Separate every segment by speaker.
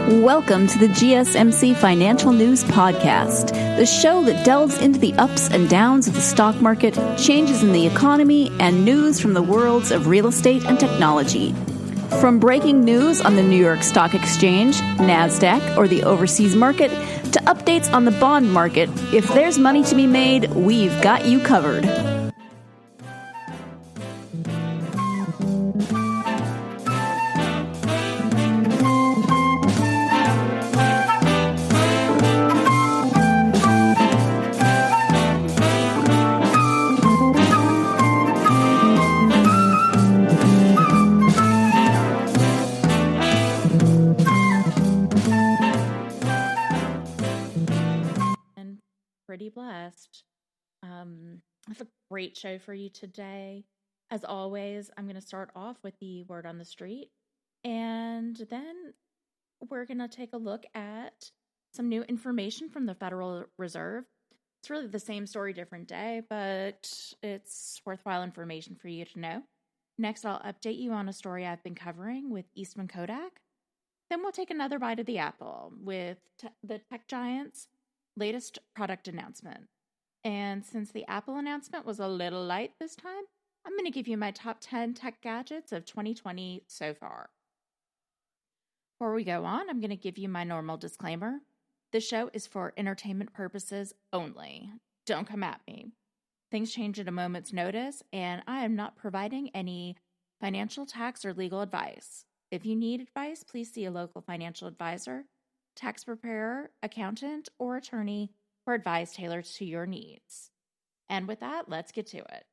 Speaker 1: Welcome to the GSMC Financial News Podcast, the show that delves into the ups and downs of the stock market, changes in the economy, and news from the worlds of real estate and technology. From breaking news on the New York Stock Exchange, NASDAQ, or the overseas market, to updates on the bond market, if there's money to be made, we've got you covered.
Speaker 2: Pretty blessed. I have a great show for you today. As always, I'm going to start off with the word on the street, and then we're going to take a look at some new information from the Federal Reserve. It's really the same story, different day, but it's worthwhile information for you to know. Next, I'll update you on a story I've been covering with Eastman Kodak. Then we'll take another bite of the apple with the tech giants' latest product announcement. And since the Apple announcement was a little light this time, I'm going to give you my top 10 tech gadgets of 2020 so far. Before we go on, I'm going to give you my normal disclaimer. This show is for entertainment purposes only. Don't come at me. Things change at a moment's notice, and I am not providing any financial, tax, or legal advice. If you need advice, please see a local financial advisor, tax preparer, accountant, or attorney for advice tailored to your needs. And with that, let's get to it.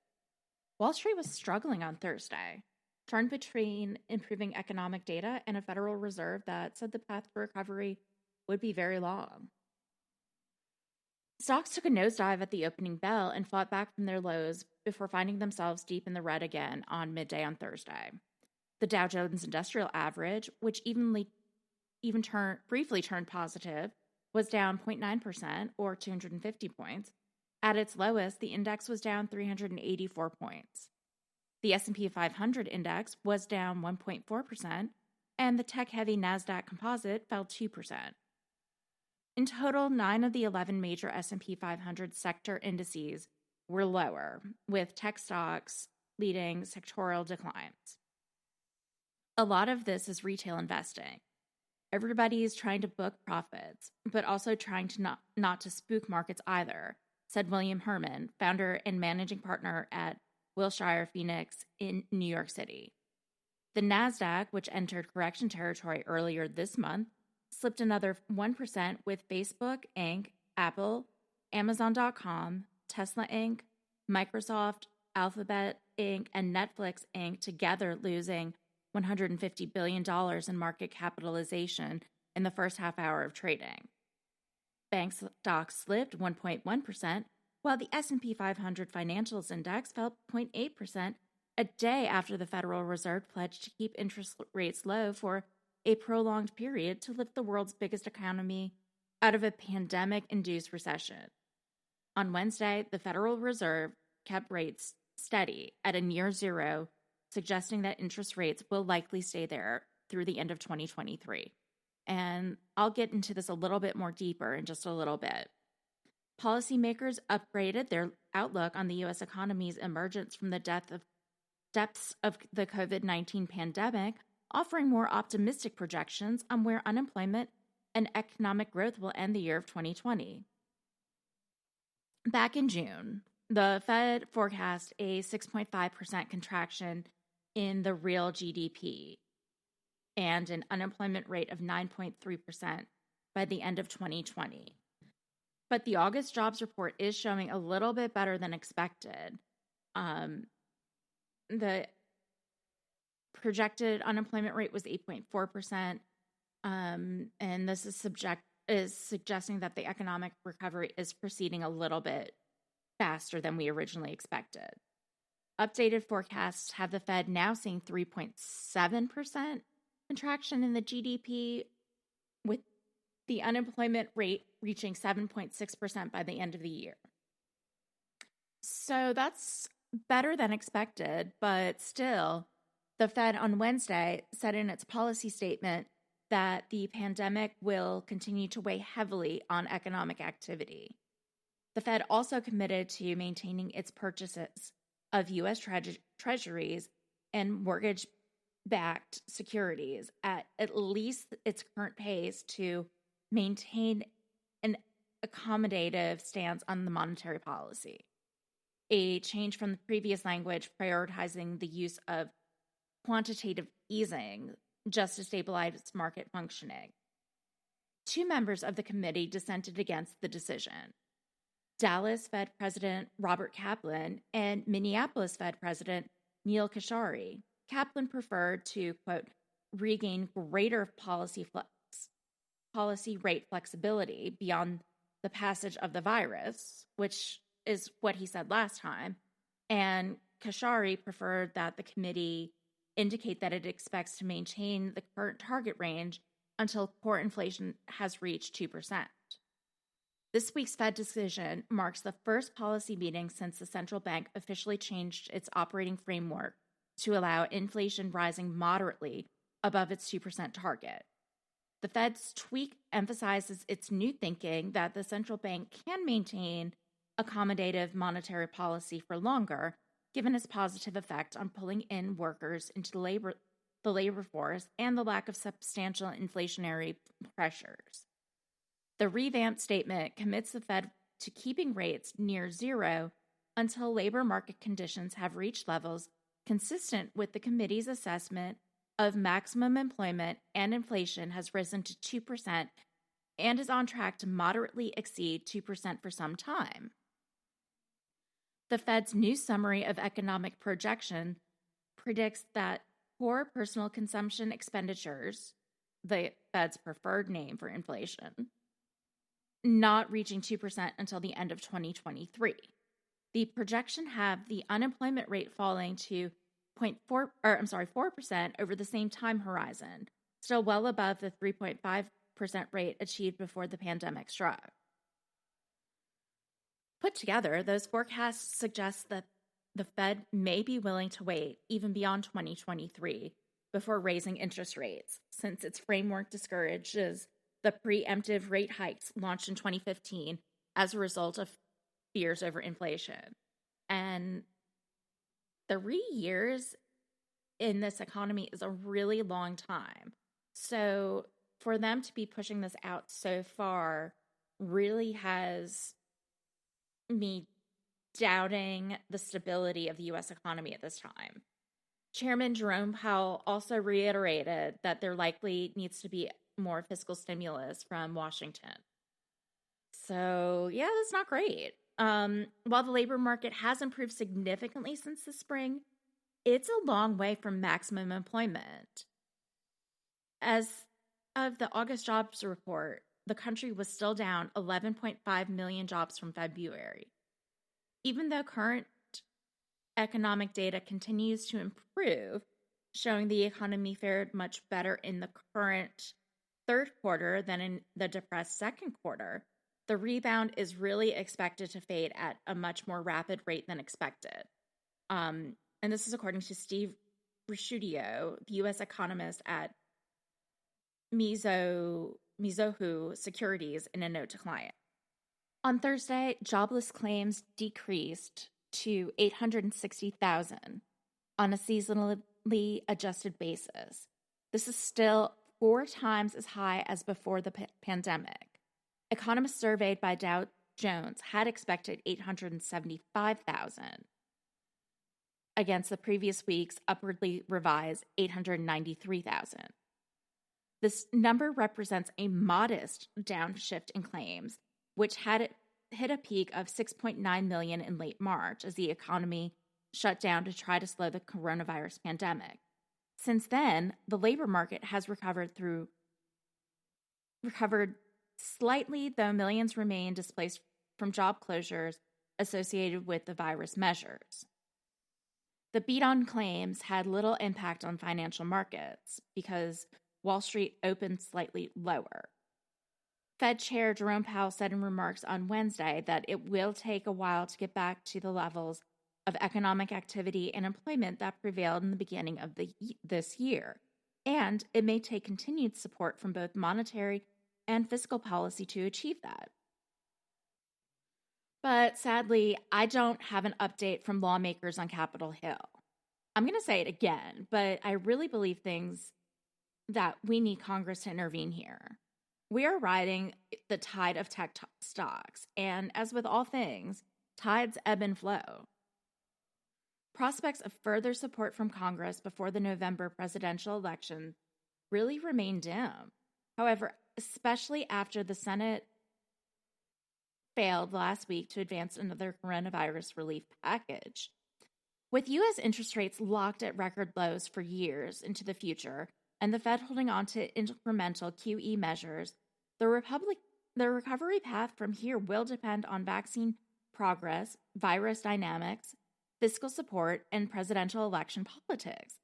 Speaker 2: Wall Street was struggling on Thursday, torn between improving economic data and a Federal Reserve that said the path to recovery would be very long. Stocks took a nosedive at the opening bell and fought back from their lows before finding themselves deep in the red again on midday on Thursday. The Dow Jones Industrial Average, which briefly turned positive, was down 0.9% or 250 points. At its lowest, the index was down 384 points. The S&P 500 index was down 1.4%, and the tech-heavy NASDAQ composite fell 2%. In total, 9 of the 11 major S&P 500 sector indices were lower, with tech stocks leading sectoral declines. A lot of this is retail investing. Everybody is trying to book profits, but also trying to not to spook markets either, said William Herman, founder and managing partner at Wilshire Phoenix in New York City. The NASDAQ, which entered correction territory earlier this month, slipped another 1% with Facebook Inc., Apple, Amazon.com, Tesla Inc., Microsoft, Alphabet Inc., and Netflix Inc. together losing $150 billion in market capitalization in the first half hour of trading. Bank stocks slipped 1.1%, while the S&P 500 Financials Index fell 0.8% a day after the Federal Reserve pledged to keep interest rates low for a prolonged period to lift the world's biggest economy out of a pandemic-induced recession. On Wednesday, the Federal Reserve kept rates steady at a near zero, suggesting that interest rates will likely stay there through the end of 2023. And I'll get into this a little bit more deeper in just a little bit. Policymakers upgraded their outlook on the U.S. economy's emergence from the depths of the COVID-19 pandemic, offering more optimistic projections on where unemployment and economic growth will end the year of 2020. Back in June, the Fed forecast a 6.5% contraction in the real GDP and an unemployment rate of 9.3% by the end of 2020. But the August jobs report is showing a little bit better than expected. The projected unemployment rate was 8.4%, and this is suggesting that the economic recovery is proceeding a little bit faster than we originally expected. Updated forecasts have the Fed now seeing 3.7% contraction in the GDP, with the unemployment rate reaching 7.6% by the end of the year. So that's better than expected, but still, the Fed on Wednesday said in its policy statement that the pandemic will continue to weigh heavily on economic activity. The Fed also committed to maintaining its purchases of U.S. treasuries and mortgage-backed securities at least its current pace to maintain an accommodative stance on the monetary policy, a change from the previous language prioritizing the use of quantitative easing just to stabilize market functioning. 2 members of the committee dissented against the decision. Dallas Fed President Robert Kaplan and Minneapolis Fed President Neil Kashari. Kaplan preferred to, quote, regain greater policy rate flexibility beyond the passage of the virus, which is what he said last time, and Kashari preferred that the committee indicate that it expects to maintain the current target range until core inflation has reached 2%. This week's Fed decision marks the first policy meeting since the central bank officially changed its operating framework to allow inflation rising moderately above its 2% target. The Fed's tweak emphasizes its new thinking that the central bank can maintain accommodative monetary policy for longer, given its positive effect on pulling in workers into the labor force and the lack of substantial inflationary pressures. The revamped statement commits the Fed to keeping rates near zero until labor market conditions have reached levels consistent with the committee's assessment of maximum employment and inflation has risen to 2% and is on track to moderately exceed 2% for some time. The Fed's new summary of economic projection predicts that core personal consumption expenditures, the Fed's preferred name for inflation, not reaching 2% until the end of 2023. The projection have the unemployment rate falling to 4% over the same time horizon, still well above the 3.5% rate achieved before the pandemic struck. Put together, those forecasts suggest that the Fed may be willing to wait even beyond 2023 before raising interest rates, since its framework discourages the preemptive rate hikes launched in 2015 as a result of fears over inflation. And 3 years in this economy is a really long time. So for them to be pushing this out so far really has me doubting the stability of the U.S. economy at this time. Chairman Jerome Powell also reiterated that there likely needs to be more fiscal stimulus from Washington. So, yeah, that's not great. While the labor market has improved significantly since the spring, it's a long way from maximum employment. As of the August jobs report, the country was still down 11.5 million jobs from February. Even though current economic data continues to improve, showing the economy fared much better in the current third quarter than in the depressed second quarter, the rebound is really expected to fade at a much more rapid rate than expected. And this is according to Steve Ricciuto, the U.S. economist at Mizuho Securities, in a note to clients. On Thursday, jobless claims decreased to 860,000 on a seasonally adjusted basis. This is still 4 times as high as before the pandemic. Economists surveyed by Dow Jones had expected 875,000 against the previous week's upwardly revised 893,000. This number represents a modest downshift in claims, which had hit a peak of 6.9 million in late March as the economy shut down to try to slow the coronavirus pandemic. Since then, the labor market has recovered slightly, though millions remain displaced from job closures associated with the virus measures. The beat on claims had little impact on financial markets because Wall Street opened slightly lower. Fed Chair Jerome Powell said in remarks on Wednesday that it will take a while to get back to the levels of economic activity and employment that prevailed in the beginning of this year. and it may take continued support from both monetary and fiscal policy to achieve that. But sadly, I don't have an update from lawmakers on Capitol Hill. I'm going to say it again, but I really believe that we need Congress to intervene here. We are riding the tide of tech stocks, and as with all things, tides ebb and flow. Prospects of further support from Congress before the November presidential election really remain dim. However, especially after the Senate failed last week to advance another coronavirus relief package. With U.S. interest rates locked at record lows for years into the future, and the Fed holding on to incremental QE measures, the recovery path from here will depend on vaccine progress, virus dynamics, fiscal support, and presidential election politics,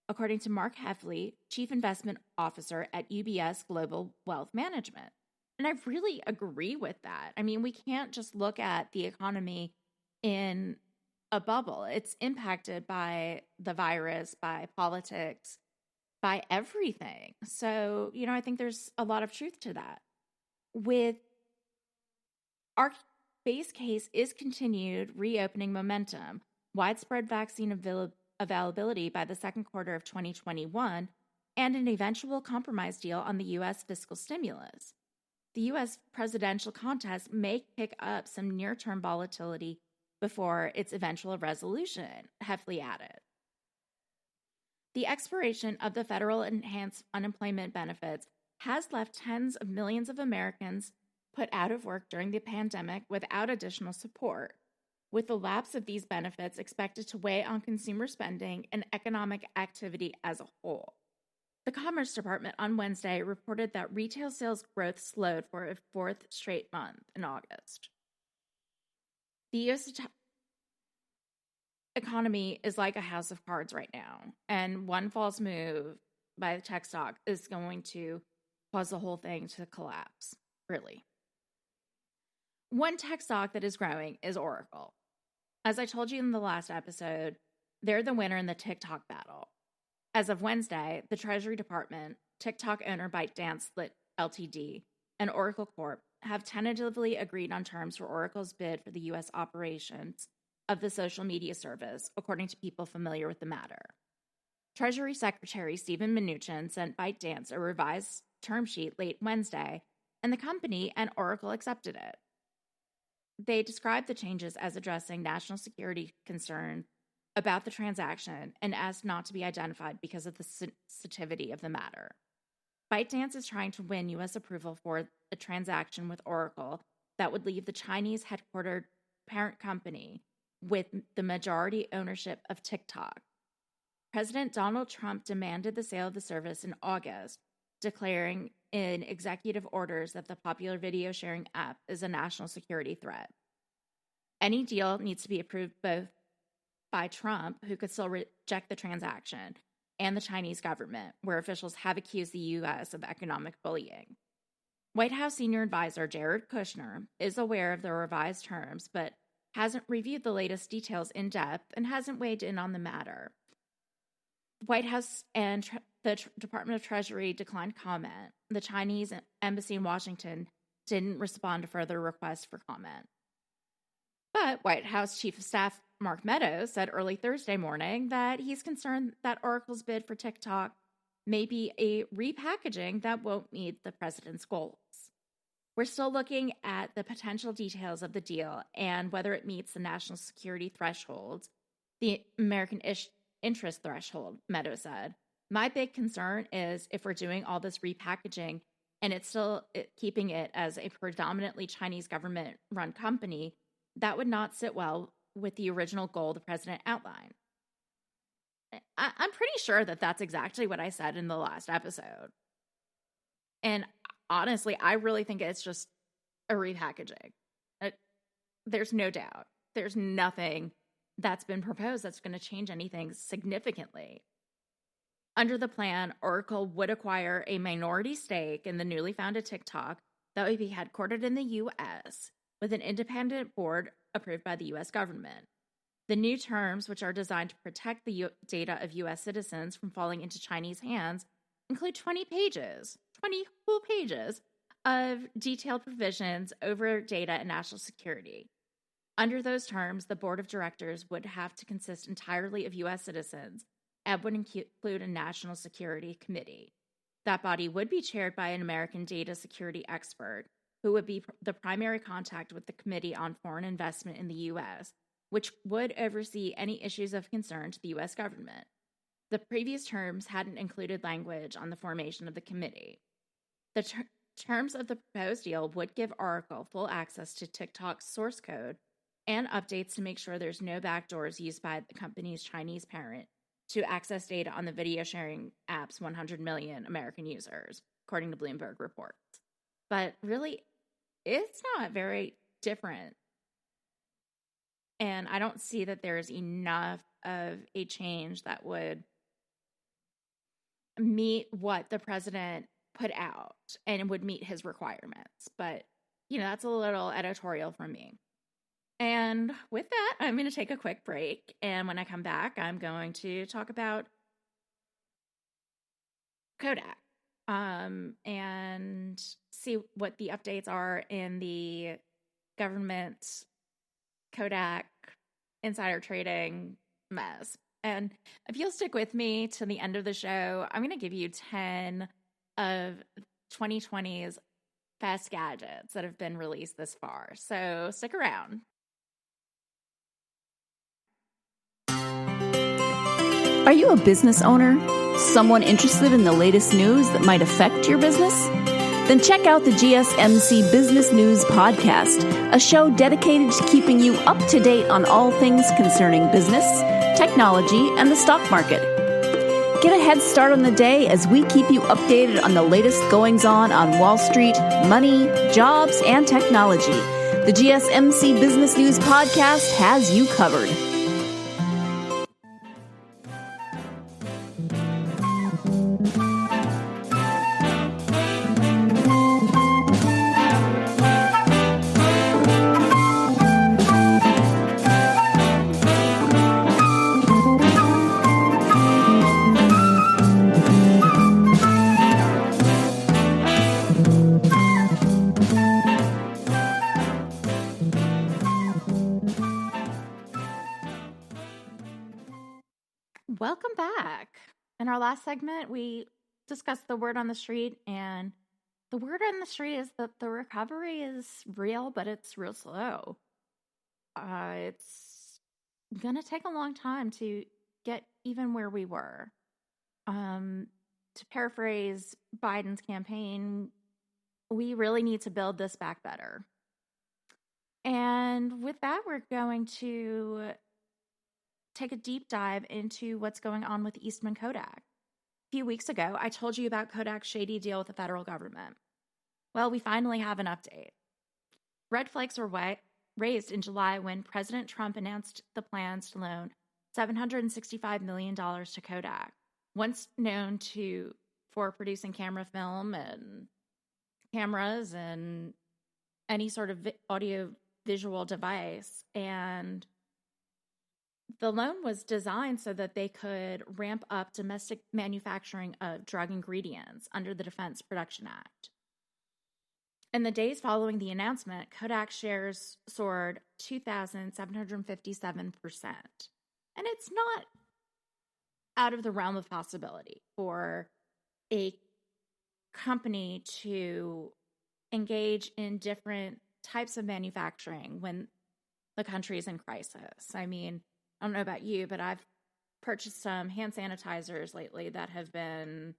Speaker 2: according to Mark Heffley, Chief Investment Officer at UBS Global Wealth Management. And I really agree with that. I mean, we can't just look at the economy in a bubble. It's impacted by the virus, by politics, by everything. So, I think there's a lot of truth to that. With our base case is continued reopening momentum, widespread vaccine availability by the second quarter of 2021, and an eventual compromise deal on the U.S. fiscal stimulus. The U.S. presidential contest may pick up some near-term volatility before its eventual resolution, Heffley added. The expiration of the federal enhanced unemployment benefits has left tens of millions of Americans put out of work during the pandemic without additional support, with the lapse of these benefits expected to weigh on consumer spending and economic activity as a whole. The Commerce Department on Wednesday reported that retail sales growth slowed for a fourth straight month in August. The U.S. economy is like a house of cards right now, and one false move by the tech stock is going to cause the whole thing to collapse, really. One tech stock that is growing is Oracle. As I told you in the last episode, they're the winner in the TikTok battle. As of Wednesday, the Treasury Department, TikTok owner ByteDance Ltd., and Oracle Corp. Have tentatively agreed on terms for Oracle's bid for the U.S. operations of the social media service, according to people familiar with the matter. Treasury Secretary Steven Mnuchin sent ByteDance a revised term sheet late Wednesday, and the company and Oracle accepted it. They described the changes as addressing national security concerns about the transaction and asked not to be identified because of the sensitivity of the matter. ByteDance is trying to win U.S. approval for a transaction with Oracle that would leave the Chinese headquartered parent company with the majority ownership of TikTok. President Donald Trump demanded the sale of the service in August, declaring in executive orders that the popular video sharing app is a national security threat. Any deal needs to be approved both by Trump, who could still reject the transaction, and the Chinese government, where officials have accused the U.S. of economic bullying. White House senior advisor Jared Kushner is aware of the revised terms, but hasn't reviewed the latest details in depth and hasn't weighed in on the matter. The White House and the Department of Treasury declined comment. The Chinese embassy in Washington didn't respond to further requests for comment. But White House Chief of Staff Mark Meadows said early Thursday morning that he's concerned that Oracle's bid for TikTok may be a repackaging that won't meet the president's goals. We're still looking at the potential details of the deal and whether it meets the national security threshold, the American interest threshold, Meadows said. My big concern is if we're doing all this repackaging and it's still keeping it as a predominantly Chinese government-run company, that would not sit well with the original goal the president outlined. I'm pretty sure that that's exactly what I said in the last episode. And honestly, I really think it's just a repackaging. There's no doubt. There's nothing that's been proposed that's going to change anything significantly. Under the plan, Oracle would acquire a minority stake in the newly founded TikTok that would be headquartered in the U.S., with an independent board approved by the U.S. government. The new terms, which are designed to protect the data of U.S. citizens from falling into Chinese hands, include 20 whole pages of detailed provisions over data and national security. Under those terms, the board of directors would have to consist entirely of U.S. citizens and would include a national security committee. That body would be chaired by an American data security expert who would be the primary contact with the Committee on Foreign Investment in the U.S., which would oversee any issues of concern to the U.S. government. The previous terms hadn't included language on the formation of the committee. The terms of the proposed deal would give Oracle full access to TikTok's source code and updates to make sure there's no backdoors used by the company's Chinese parent to access data on the video sharing app's 100 million American users, according to Bloomberg reports. But really, it's not very different. And I don't see that there's enough of a change that would meet what the president put out and would meet his requirements. But, that's a little editorial from me. And with that, I'm going to take a quick break. And when I come back, I'm going to talk about Kodak and see what the updates are in the government Kodak insider trading mess. And if you'll stick with me to the end of the show, I'm going to give you 10 of 2020's best gadgets that have been released this far. So stick around.
Speaker 1: Are you a business owner? Someone interested in the latest news that might affect your business? Then check out the GSMC Business News Podcast, a show dedicated to keeping you up to date on all things concerning business, technology, and the stock market. Get a head start on the day as we keep you updated on the latest goings-on Wall Street, money, jobs, and technology. The GSMC Business News Podcast has you covered.
Speaker 2: Welcome back. In our last segment, we discussed the word on the street, and the word on the street is that the recovery is real, but it's real slow. It's going to take a long time to get even where we were. To paraphrase Biden's campaign, we really need to build this back better. And with that, we're going to take a deep dive into what's going on with Eastman Kodak. A few weeks ago, I told you about Kodak's shady deal with the federal government. Well, we finally have an update. Red flags were raised in July when President Trump announced the plans to loan $765 million to Kodak, once known for producing camera film and cameras and any sort of audio-visual device. And the loan was designed so that they could ramp up domestic manufacturing of drug ingredients under the Defense Production Act. In the days following the announcement, Kodak shares soared 2,757%. And it's not out of the realm of possibility for a company to engage in different types of manufacturing when the country is in crisis. I mean, I don't know about you, but I've purchased some hand sanitizers lately that have been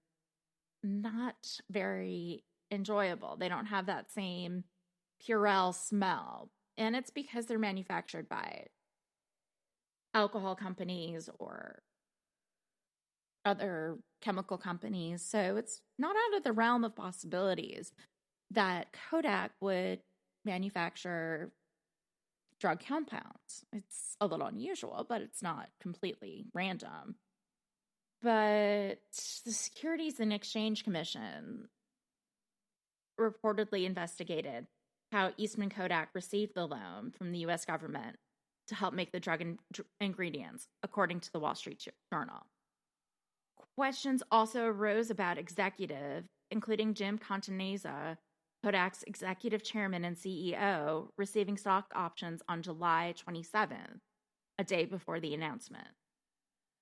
Speaker 2: not very enjoyable. They don't have that same Purell smell. And it's because they're manufactured by alcohol companies or other chemical companies. So it's not out of the realm of possibilities that Kodak would manufacture drug compounds. It's a little unusual, but it's not completely random. But the Securities and Exchange Commission reportedly investigated how Eastman Kodak received the loan from the U.S. government to help make the drug ingredients, according to the Wall Street Journal. Questions also arose about executive, including Jim Continenza, Kodak's executive chairman and CEO, receiving stock options on July 27th, a day before the announcement.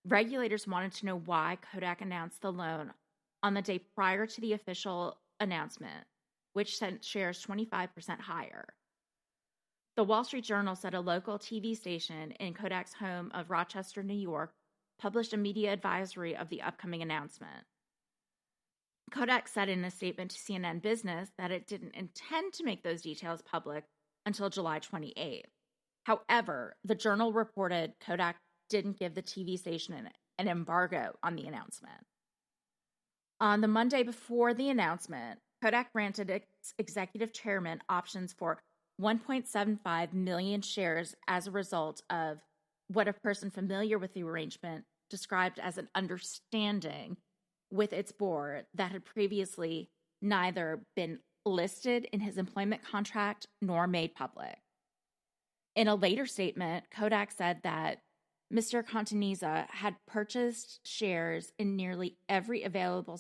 Speaker 2: Regulators wanted to know why Kodak announced the loan on the day prior to the official announcement, which sent shares 25% higher. The Wall Street Journal said a local TV station in Kodak's home of Rochester, New York, published a media advisory of the upcoming announcement. Kodak said in a statement to CNN Business that it didn't intend to make those details public until July 28th. However, the Journal reported Kodak didn't give the TV station an embargo on the announcement. On the Monday before the announcement, Kodak granted its executive chairman options for 1.75 million shares as a result of what a person familiar with the arrangement described as an understanding with its board that had previously neither been listed in his employment contract nor made public. In a later statement, Kodak said that Mr. Continenza had purchased shares in nearly every available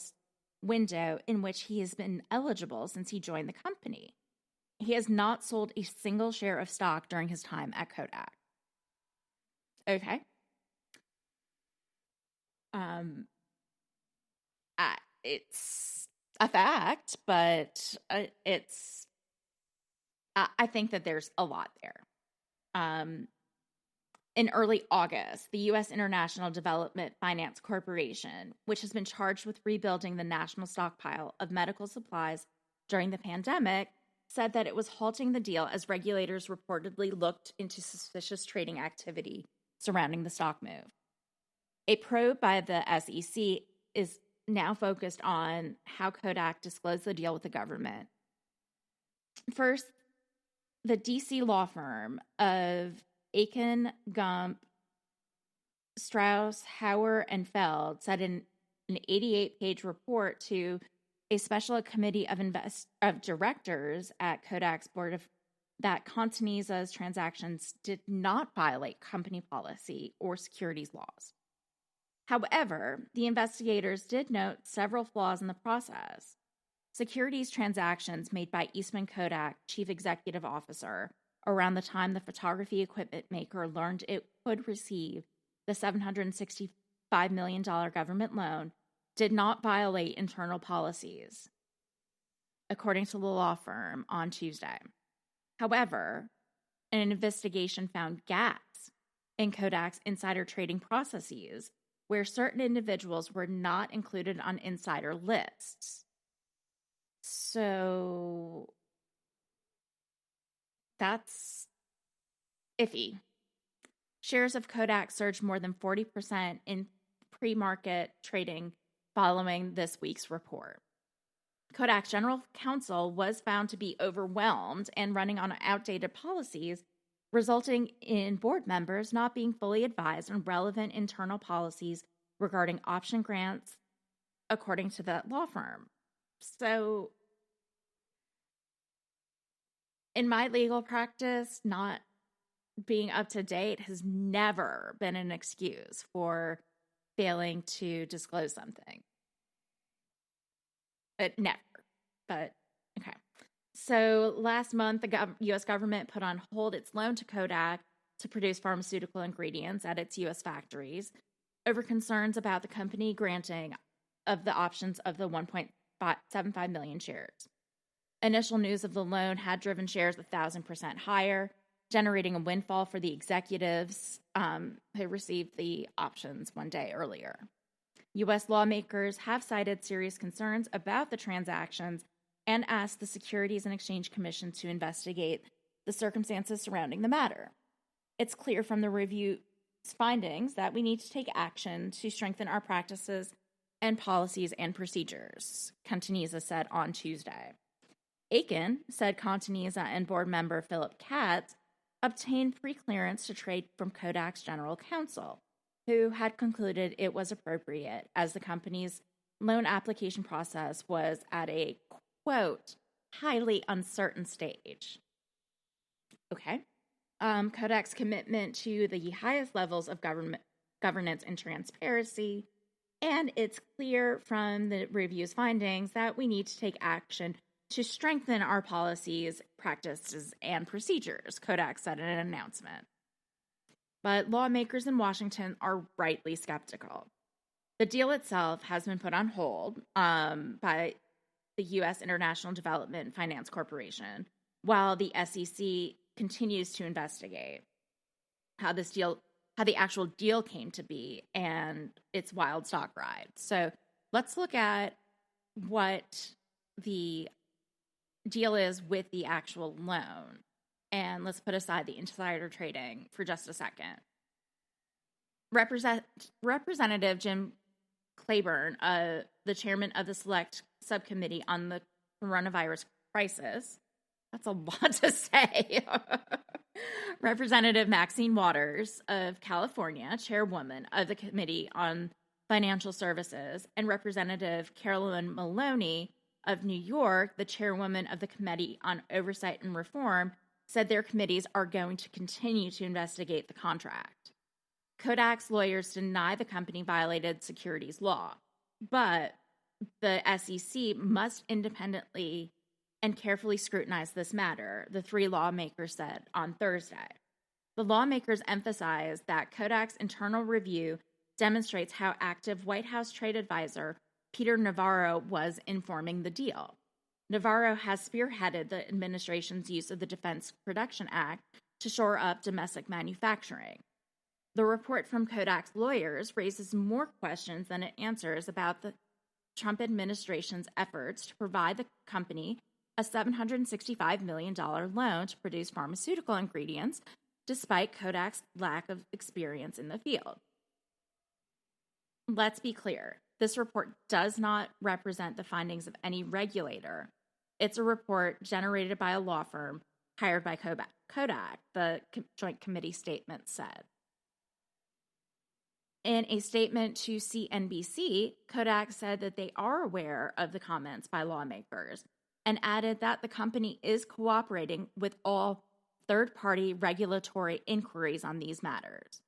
Speaker 2: window in which he has been eligible since he joined the company. He has not sold a single share of stock during his time at Kodak. Okay. It's a fact, but I think that there's a lot there. In early August, the U.S. International Development Finance Corporation, which has been charged with rebuilding the national stockpile of medical supplies during the pandemic, said that it was halting the deal as regulators reportedly looked into suspicious trading activity surrounding the stock move. A probe by the SEC is now focused on how Kodak disclosed the deal with the government. First, the D.C. law firm of Aiken, Gump, Strauss, Hauer, and Feld said in an 88-page report to a special committee of directors at Kodak's board that Continenza's transactions did not violate company policy or securities laws. However, the investigators did note several flaws in the process. Securities transactions made by Eastman Kodak chief executive officer around the time the photography equipment maker learned it would receive the $765 million government loan did not violate internal policies, according to the law firm on Tuesday. However, an investigation found gaps in Kodak's insider trading processes where certain individuals were not included on insider lists. So that's iffy. Shares of Kodak surged more than 40% in pre-market trading following this week's report. Kodak's general counsel was found to be overwhelmed and running on outdated policies, resulting in board members not being fully advised on relevant internal policies regarding option grants, according to that law firm. So, in my legal practice, not being up to date has never been an excuse for failing to disclose something. Never, but okay. So last month, the U.S. government put on hold its loan to Kodak to produce pharmaceutical ingredients at its U.S. factories over concerns about the company granting of the options of the 1.75 million shares. Initial news of the loan had driven shares 1,000% higher, generating a windfall for the executives who received the options one day earlier. U.S. lawmakers have cited serious concerns about the transactions and asked the Securities and Exchange Commission to investigate the circumstances surrounding the matter. It's clear from the review's findings that we need to take action to strengthen our practices and policies and procedures, Continenza said on Tuesday. Aiken said Continenza and board member Philip Katz obtained pre-clearance to trade from Kodak's general counsel, who had concluded it was appropriate as the company's loan application process was at a, quote, highly uncertain stage. Okay. Kodak's commitment to the highest levels of governance and transparency And it's clear from the review's findings that we need to take action to strengthen our policies, practices, and procedures, Kodak said in an announcement. But lawmakers in Washington are rightly skeptical. The deal itself has been put on hold by the U.S. International Development Finance Corporation, while the SEC continues to investigate how the actual deal came to be and its wild stock ride. So let's look at what the deal is with the actual loan. And let's put aside the insider trading for just a second. Representative Jim Claiborne, the chairman of the Select Subcommittee on the Coronavirus Crisis, that's a lot to say. Representative Maxine Waters of California, chairwoman of the Committee on Financial Services, and Representative Carolyn Maloney of New York, the chairwoman of the Committee on Oversight and Reform, said their committees are going to continue to investigate the contract. Kodak's lawyers deny the company violated securities law, but the SEC must independently and carefully scrutinize this matter, the three lawmakers said on Thursday. The lawmakers emphasized that Kodak's internal review demonstrates how active White House trade advisor Peter Navarro was informing the deal. Navarro has spearheaded the administration's use of the Defense Production Act to shore up domestic manufacturing. The report from Kodak's lawyers raises more questions than it answers about the Trump administration's efforts to provide the company a $765 million loan to produce pharmaceutical ingredients, despite Kodak's lack of experience in the field. Let's be clear, this report does not represent the findings of any regulator. It's a report generated by a law firm hired by Kodak, the Joint Committee statement said. In a statement to CNBC, Kodak said that they are aware of the comments by lawmakers and added that the company is cooperating with all third-party regulatory inquiries on these matters.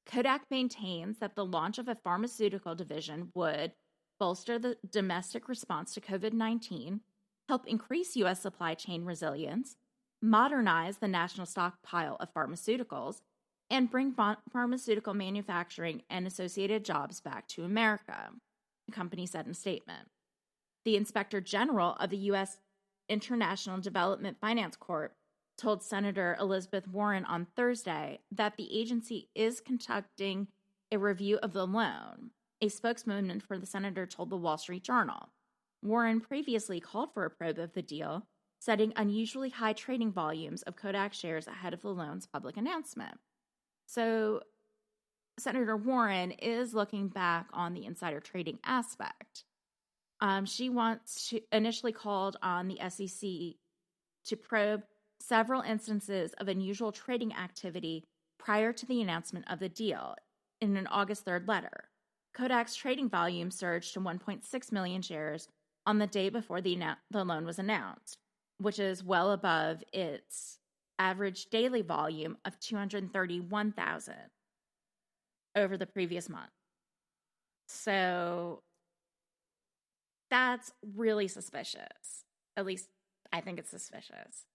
Speaker 2: Kodak maintains that the launch of a pharmaceutical division would bolster the domestic response to COVID-19, help increase U.S. supply chain resilience, modernize the national stockpile of pharmaceuticals, and bring pharmaceutical manufacturing and associated jobs back to America, the company said in a statement. The Inspector General of the U.S. International Development Finance Corp told Senator Elizabeth Warren on Thursday that the agency is conducting a review of the loan, a spokeswoman for the senator told the Wall Street Journal. Warren previously called for a probe of the deal, citing unusually high trading volumes of Kodak shares ahead of the loan's public announcement. So Senator Warren is looking back on the insider trading aspect. She initially called on the SEC to probe several instances of unusual trading activity prior to the announcement of the deal in an August 3rd letter. Kodak's trading volume surged to 1.6 million shares on the day before the loan was announced, which is well above its average daily volume of 231,000 over the previous month. So that's really suspicious. At least I think it's suspicious.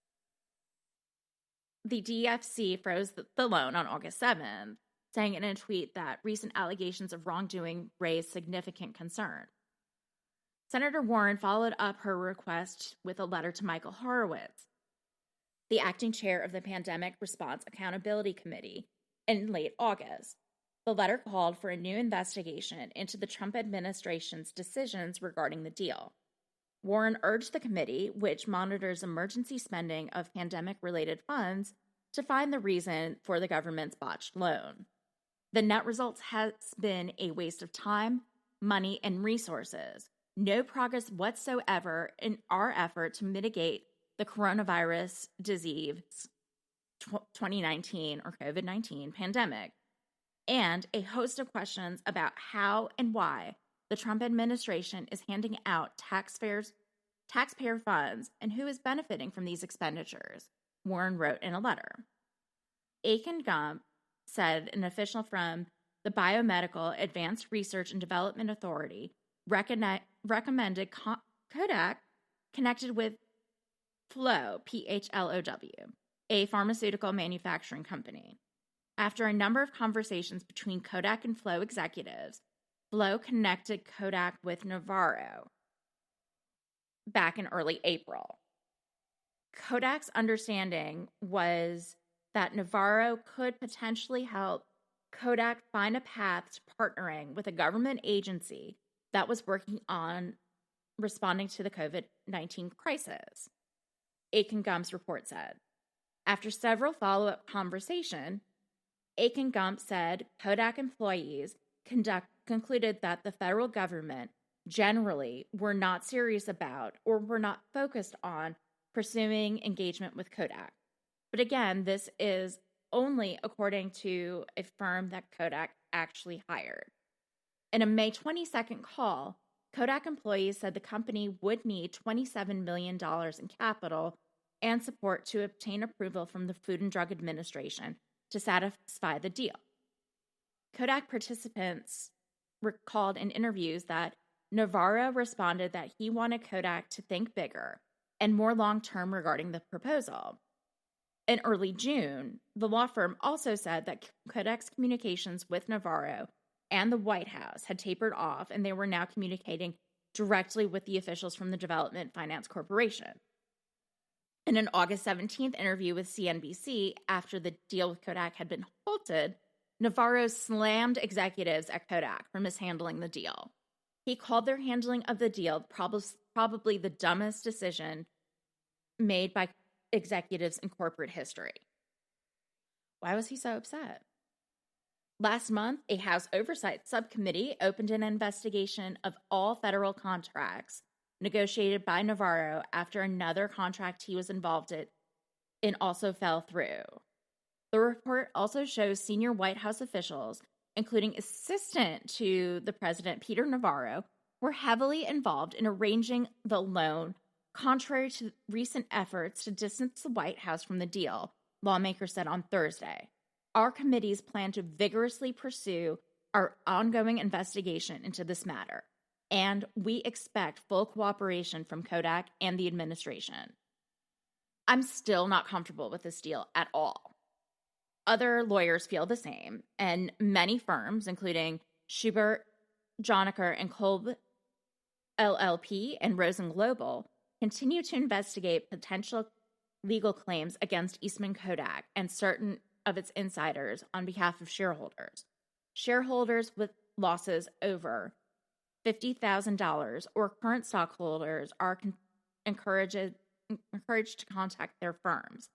Speaker 2: The DFC froze the loan on August 7th, saying in a tweet that recent allegations of wrongdoing raised significant concern. Senator Warren followed up her request with a letter to Michael Horowitz, the acting chair of the Pandemic Response Accountability Committee, in late August. The letter called for a new investigation into the Trump administration's decisions regarding the deal. Warren urged the committee, which monitors emergency spending of pandemic-related funds, to find the reason for the government's botched loan. The net result has been a waste of time, money, and resources. No progress whatsoever in our effort to mitigate the coronavirus disease 2019 or COVID-19 pandemic, and a host of questions about how and why the Trump administration is handing out taxpayer funds and who is benefiting from these expenditures, Warren wrote in a letter. Aiken Gump said, an official from the Biomedical Advanced Research and Development Authority recommended Kodak connected with Flow, PHLOW, a pharmaceutical manufacturing company. After a number of conversations between Kodak and Flow executives, Flow connected Kodak with Navarro back in early April. Kodak's understanding was that Navarro could potentially help Kodak find a path to partnering with a government agency that was working on responding to the COVID-19 crisis, Aiken Gump's report said. After several follow-up conversations, Aiken Gump said Kodak employees concluded that the federal government generally were not serious about or were not focused on pursuing engagement with Kodak. But again, this is only according to a firm that Kodak actually hired. In a May 22nd call, Kodak employees said the company would need $27 million in capital and support to obtain approval from the Food and Drug Administration to satisfy the deal. Kodak participants recalled in interviews that Navarro responded that he wanted Kodak to think bigger and more long-term regarding the proposal. In early June, the law firm also said that Kodak's communications with Navarro and the White House had tapered off, and they were now communicating directly with the officials from the Development Finance Corporation. In an August 17th interview with CNBC, after the deal with Kodak had been halted, Navarro slammed executives at Kodak for mishandling the deal. He called their handling of the deal probably the dumbest decision made by executives in corporate history. Why was he so upset? Last month, a House Oversight Subcommittee opened an investigation of all federal contracts negotiated by Navarro after another contract he was involved in also fell through. The report also shows senior White House officials, including assistant to the president Peter Navarro, were heavily involved in arranging the loan, contrary to recent efforts to distance the White House from the deal, lawmakers said on Thursday. Our committees plan to vigorously pursue our ongoing investigation into this matter, and we expect full cooperation from Kodak and the administration. I'm still not comfortable with this deal at all. Other lawyers feel the same, and many firms, including Schubert, Jonaker, and Kolb LLP and Rosen Global, continue to investigate potential legal claims against Eastman Kodak and certain of its insiders on behalf of shareholders. Shareholders with losses over $50,000 or current stockholders are encouraged to contact their firms.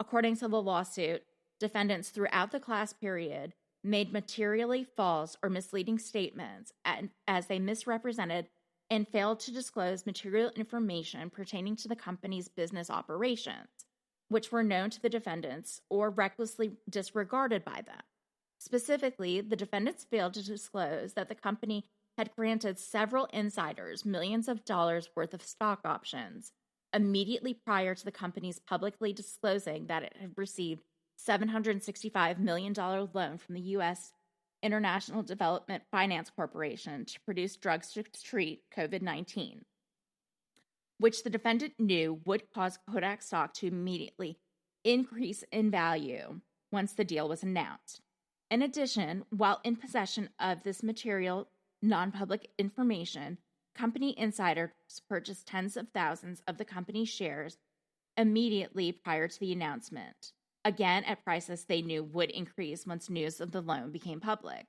Speaker 2: According to the lawsuit, defendants throughout the class period made materially false or misleading statements as they misrepresented and failed to disclose material information pertaining to the company's business operations, which were known to the defendants or recklessly disregarded by them. Specifically, the defendants failed to disclose that the company had granted several insiders millions of dollars worth of stock options immediately prior to the company's publicly disclosing that it had received $765 million loan from the U.S. International Development Finance Corporation to produce drugs to treat COVID-19, which the defendant knew would cause Kodak stock to immediately increase in value once the deal was announced. In addition, while in possession of this material non-public information, company insiders purchased tens of thousands of the company's shares immediately prior to the announcement, again at prices they knew would increase once news of the loan became public.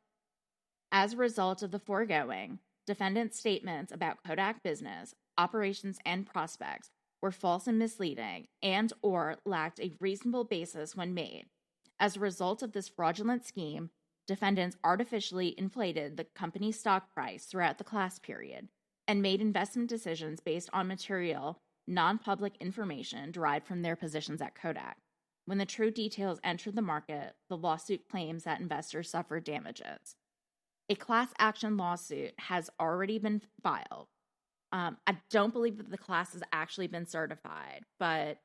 Speaker 2: As a result of the foregoing, defendants' statements about Kodak business, operations, and prospects were false and misleading and or lacked a reasonable basis when made. As a result of this fraudulent scheme, defendants artificially inflated the company's stock price throughout the class period and made investment decisions based on material, non-public information derived from their positions at Kodak. When the true details entered the market, the lawsuit claims that investors suffered damages. A class action lawsuit has already been filed. I don't believe that the class has actually been certified, but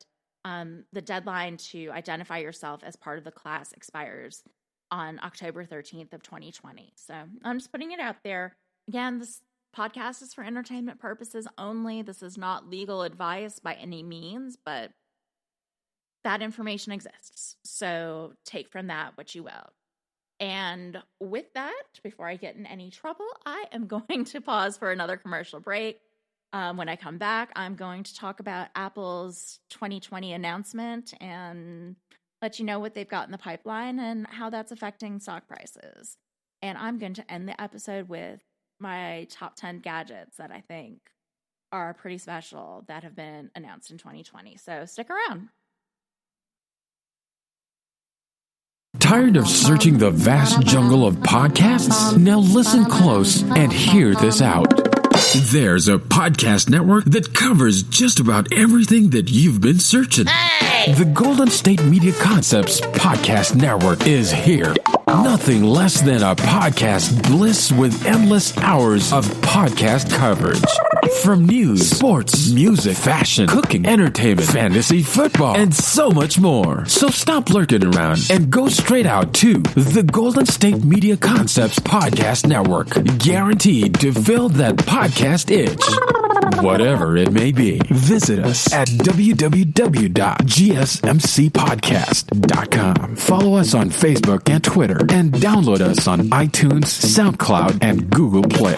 Speaker 2: the deadline to identify yourself as part of the class expires on October 13th of 2020. So I'm just putting it out there. Again, this podcast is for entertainment purposes only. This is not legal advice by any means, but that information exists. So take from that what you will. And with that, before I get in any trouble, I am going to pause for another commercial break. When I come back, I'm going to talk about Apple's 2020 announcement and let you know what they've got in the pipeline and how that's affecting stock prices. And I'm going to end the episode with my top 10 gadgets that I think are pretty special that have been announced in 2020. So stick around.
Speaker 3: Tired of searching the vast jungle of podcasts? Now listen close and hear this out. There's a podcast network that covers just about everything that you've been searching. Hey! The Golden State Media Concepts Podcast Network is here. Nothing less than a podcast bliss with endless hours of podcast coverage. From news, sports, music, fashion, cooking, entertainment, fantasy, football, and so much more. So stop lurking around and go straight out to the Golden State Media Concepts Podcast Network. Guaranteed to fill that podcast itch. Whatever it may be, visit us at www.gsmcpodcast.com. Follow us on Facebook and Twitter, and download us on iTunes, SoundCloud, and Google Play.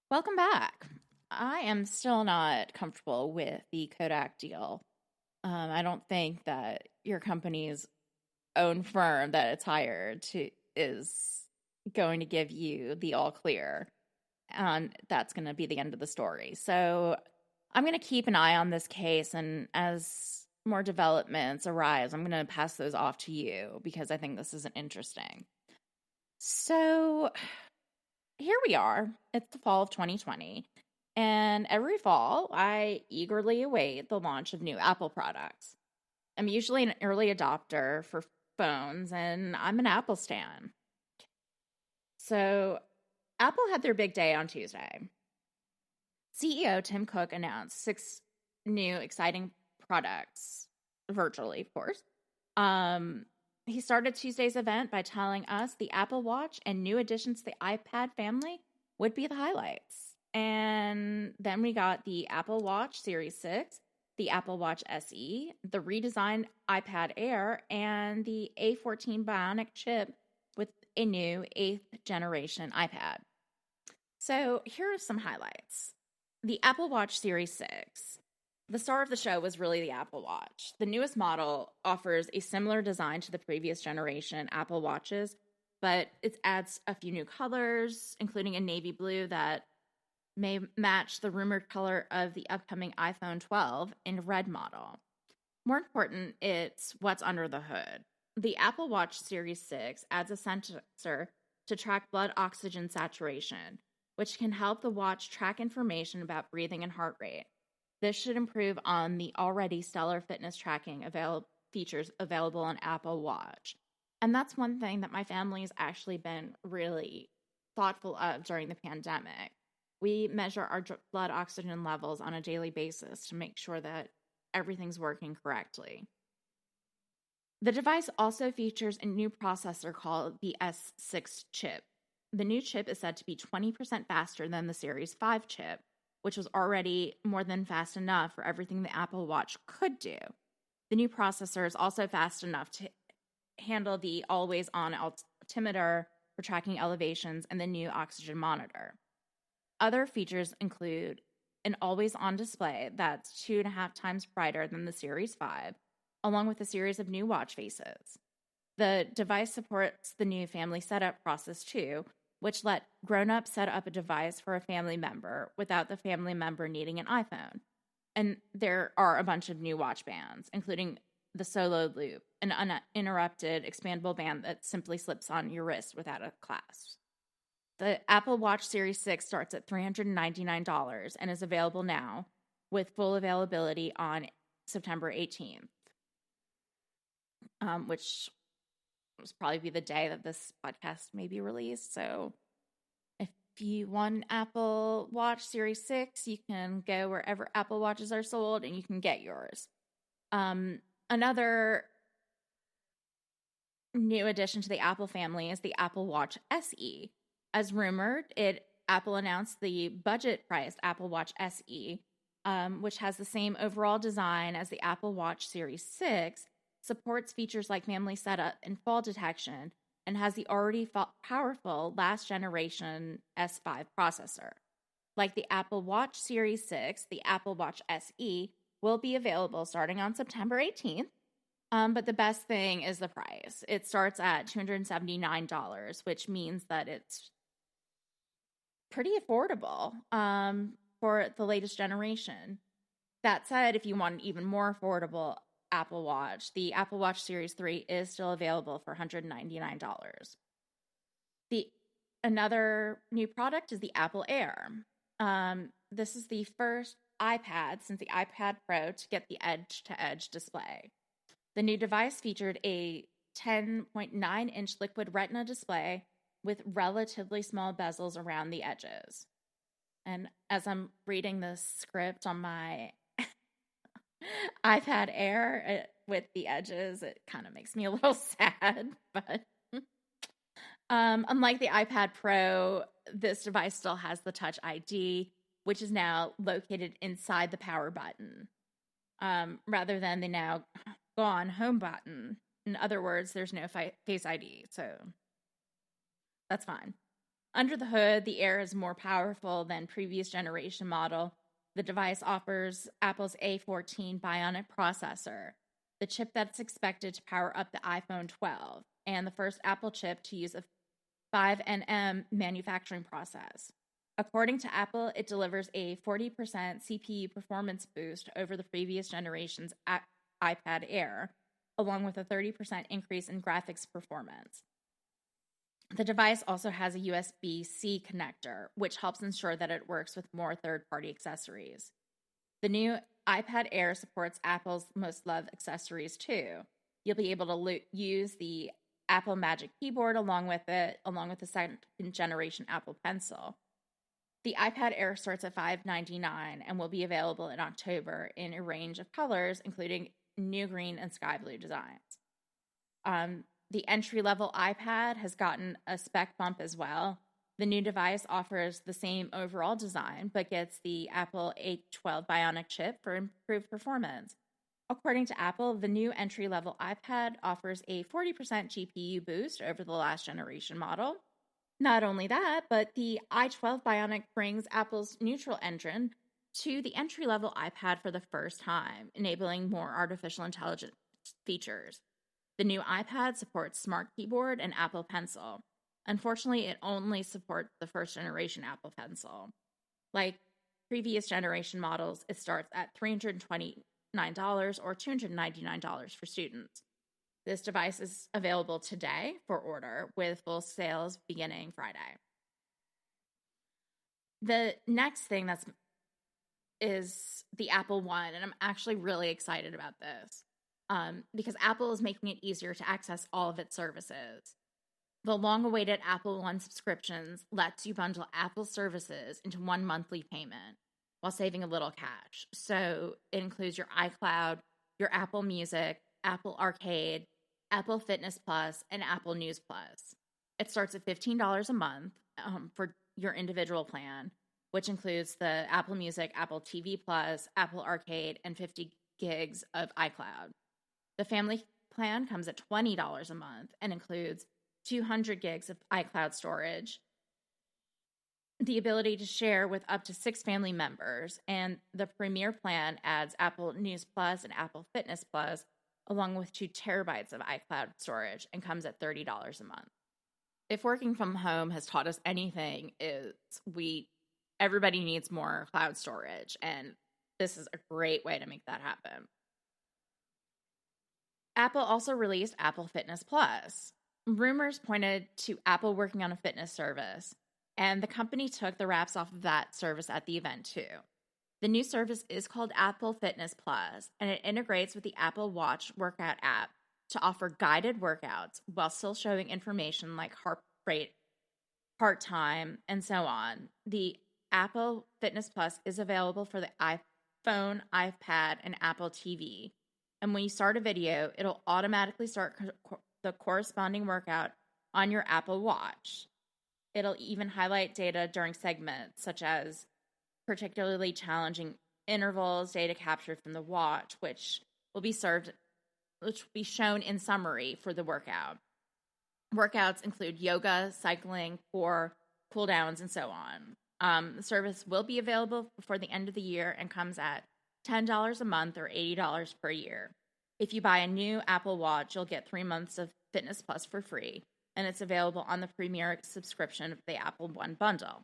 Speaker 2: Welcome back. I am still not comfortable with the Kodak deal. I don't think that your company's own firm that it's hired to is going to give you the all clear. And that's going to be the end of the story. So I'm going to keep an eye on this case. And as more developments arise, I'm going to pass those off to you because I think this is interesting. So here we are. It's the fall of 2020. And every fall, I eagerly await the launch of new Apple products. I'm usually an early adopter for phones, and I'm an Apple stan. So Apple had their big day on Tuesday. CEO Tim Cook announced 6 new exciting products, virtually, of course. He started Tuesday's event by telling us the Apple Watch and new additions to the iPad family would be the highlights. And then we got the Apple Watch Series 6, the Apple Watch SE, the redesigned iPad Air, and the A14 Bionic chip with a new 8th generation iPad. So here are some highlights. The Apple Watch Series 6. The star of the show was really the Apple Watch. The newest model offers a similar design to the previous generation Apple Watches, but it adds a few new colors, including a navy blue that may match the rumored color of the upcoming iPhone 12 and red model. More important, it's what's under the hood. The Apple Watch Series 6 adds a sensor to track blood oxygen saturation, which can help the watch track information about breathing and heart rate. This should improve on the already stellar fitness tracking features available on Apple Watch. And that's one thing that my family has actually been really thoughtful of during the pandemic. We measure our blood oxygen levels on a daily basis to make sure that everything's working correctly. The device also features a new processor called the S6 chip. The new chip is said to be 20% faster than the Series 5 chip, which was already more than fast enough for everything the Apple Watch could do. The new processor is also fast enough to handle the always-on altimeter for tracking elevations and the new oxygen monitor. Other features include an always-on display that's 2.5 times brighter than the Series 5, along with a series of new watch faces. The device supports the new family setup process too, which let grown-ups set up a device for a family member without the family member needing an iPhone. And there are a bunch of new watch bands, including the Solo Loop, an uninterrupted expandable band that simply slips on your wrist without a clasp. The Apple Watch Series 6 starts at $399 and is available now, with full availability on September 18th, which will probably be the day that this podcast may be released. So if you want an Apple Watch Series 6, you can go wherever Apple Watches are sold and you can get yours. Another new addition to the Apple family is the Apple Watch SE. As rumored, Apple announced the budget-priced Apple Watch SE, which has the same overall design as the Apple Watch Series 6, supports features like family setup and fall detection, and has the already powerful last-generation S5 processor. Like the Apple Watch Series 6, the Apple Watch SE will be available starting on September 18th, but the best thing is the price. It starts at $279, which means that it's pretty affordable for the latest generation. That said, if you want an even more affordable Apple Watch, the Apple Watch Series 3 is still available for $199. Another new product is the Apple Air. This is the first iPad since the iPad Pro to get the edge-to-edge display. The new device featured a 10.9-inch liquid retina display with relatively small bezels around the edges. And as I'm reading this script on my iPad Air with the edges, it kind of makes me a little sad. But unlike the iPad Pro, this device still has the Touch ID, which is now located inside the power button, rather than the now gone home button. In other words, there's no Face ID, so that's fine. Under the hood, the Air is more powerful than previous generation model. The device offers Apple's A14 Bionic processor, the chip that's expected to power up the iPhone 12, and the first Apple chip to use a 5nm manufacturing process. According to Apple, it delivers a 40% CPU performance boost over the previous generation's iPad Air, along with a 30% increase in graphics performance. The device also has a USB-C connector, which helps ensure that it works with more third-party accessories. The new iPad Air supports Apple's most loved accessories too. You'll be able to use the Apple Magic Keyboard along with the second-generation Apple Pencil. The iPad Air starts at $599 and will be available in October in a range of colors, including new green and sky blue designs. The entry-level iPad has gotten a spec bump as well. The new device offers the same overall design, but gets the Apple A12 Bionic chip for improved performance. According to Apple, the new entry-level iPad offers a 40% GPU boost over the last generation model. Not only that, but the i12 Bionic brings Apple's neutral engine to the entry-level iPad for the first time, enabling more artificial intelligence features. The new iPad supports Smart Keyboard and Apple Pencil. Unfortunately, it only supports the first generation Apple Pencil. Like previous generation models, it starts at $329 or $299 for students. This device is available today for order, with full sales beginning Friday. The next thing is the Apple One, and I'm actually really excited about this because Apple is making it easier to access all of its services. The long-awaited Apple One subscriptions lets you bundle Apple services into one monthly payment while saving a little cash. So it includes your iCloud, your Apple Music, Apple Arcade, Apple Fitness Plus, and Apple News Plus. It starts at $15 a month for your individual plan, which includes the Apple Music, Apple TV Plus, Apple Arcade, and 50 gigs of iCloud. The family plan comes at $20 a month and includes 200 gigs of iCloud storage, the ability to share with up to 6 family members, and the Premier plan adds Apple News Plus and Apple Fitness Plus, along with 2 terabytes of iCloud storage, and comes at $30 a month. if working from home has taught us anything, is everybody needs more cloud storage, and this is a great way to make that happen. Apple also released Apple Fitness Plus. Rumors pointed to Apple working on a fitness service, and the company took the wraps off of that service at the event too. The new service is called Apple Fitness Plus, and it integrates with the Apple Watch workout app to offer guided workouts while still showing information like heart rate, heart time, and so on. The Apple Fitness Plus is available for the iPhone, iPad, and Apple TV. And when you start a video, it'll automatically start the corresponding workout on your Apple Watch. It'll even highlight data during segments, such as particularly challenging intervals, data captured from the watch, which will be shown in summary for the workout. Workouts include yoga, cycling, core, cool downs, and so on. The service will be available before the end of the year and comes at $10 a month or $80 per year. If you buy a new Apple Watch, you'll get 3 months of Fitness Plus for free, and it's available on the premier subscription of the Apple One bundle.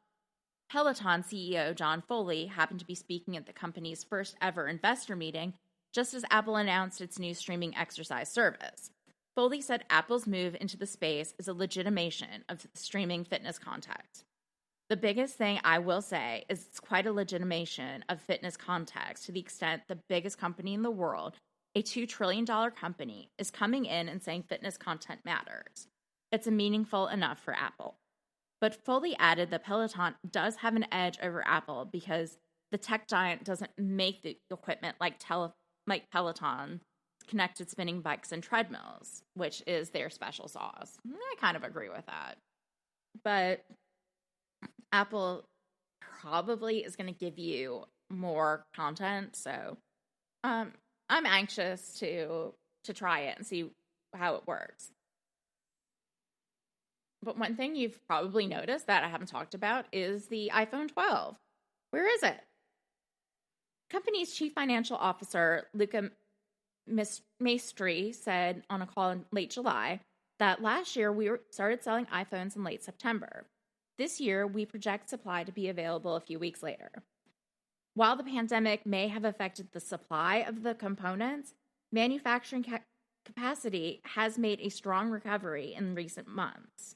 Speaker 2: Peloton CEO John Foley happened to be speaking at the company's first ever investor meeting just as Apple announced its new streaming exercise service. Foley said Apple's move into the space is a legitimation of streaming fitness content. The biggest thing I will say is it's quite a legitimation of fitness context to the extent the biggest company in the world, a $2 trillion company, is coming in and saying fitness content matters. It's meaningful enough for Apple. But Foley added that Peloton does have an edge over Apple because the tech giant doesn't make the equipment like Peloton, connected spinning bikes and treadmills, which is their special sauce. I kind of agree with that. But Apple probably is going to give you more content, so I'm anxious to try it and see how it works. But one thing you've probably noticed that I haven't talked about is the iPhone 12. Where is it? Company's chief financial officer, Luca Maestri, said on a call in late July that last year we started selling iPhones in late September. This year, we project supply to be available a few weeks later. While the pandemic may have affected the supply of the components, manufacturing capacity has made a strong recovery in recent months.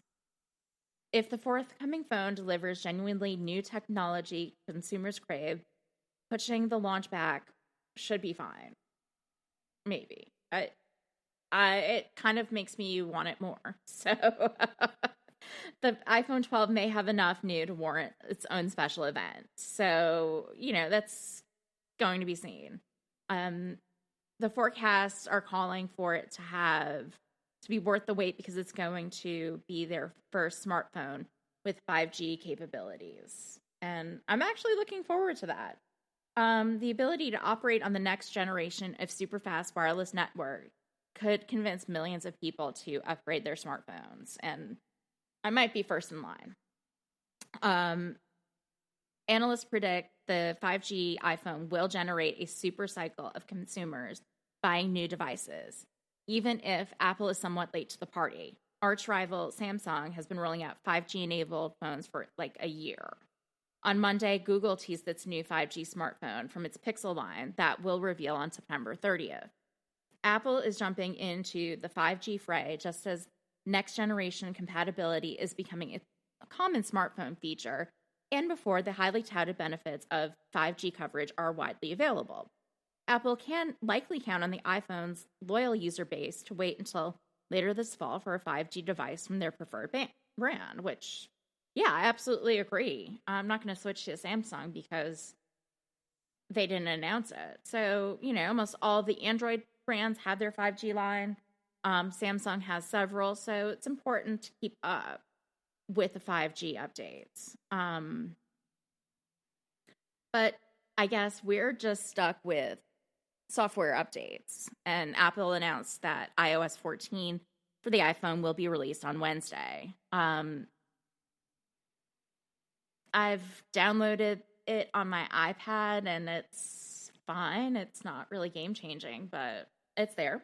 Speaker 2: If the forthcoming phone delivers genuinely new technology consumers crave, pushing the launch back should be fine. Maybe. It kind of makes me want it more. So the iPhone 12 may have enough new to warrant its own special event. So, that's going to be seen. The forecasts are calling for it to be worth the wait because it's going to be their first smartphone with 5G capabilities. And I'm actually looking forward to that. The ability to operate on the next generation of super fast wireless network could convince millions of people to upgrade their smartphones. And I might be first in line. Analysts predict the 5G iPhone will generate a super cycle of consumers buying new devices, even if Apple is somewhat late to the party. Arch rival Samsung has been rolling out 5G-enabled phones for like a year. On Monday, Google teased its new 5G smartphone from its Pixel line that will reveal on September 30th. Apple is jumping into the 5G fray just as next-generation compatibility is becoming a common smartphone feature and before the highly touted benefits of 5G coverage are widely available. Apple can likely count on the iPhone's loyal user base to wait until later this fall for a 5G device from their preferred brand, which, yeah, I absolutely agree. I'm not going to switch to Samsung because they didn't announce it. So, almost all the Android brands have their 5G line. Samsung has several, so it's important to keep up with the 5G updates. But I guess we're just stuck with software updates. And Apple announced that iOS 14 for the iPhone will be released on Wednesday. I've downloaded it on my iPad and it's fine. It's not really game changing, but it's there.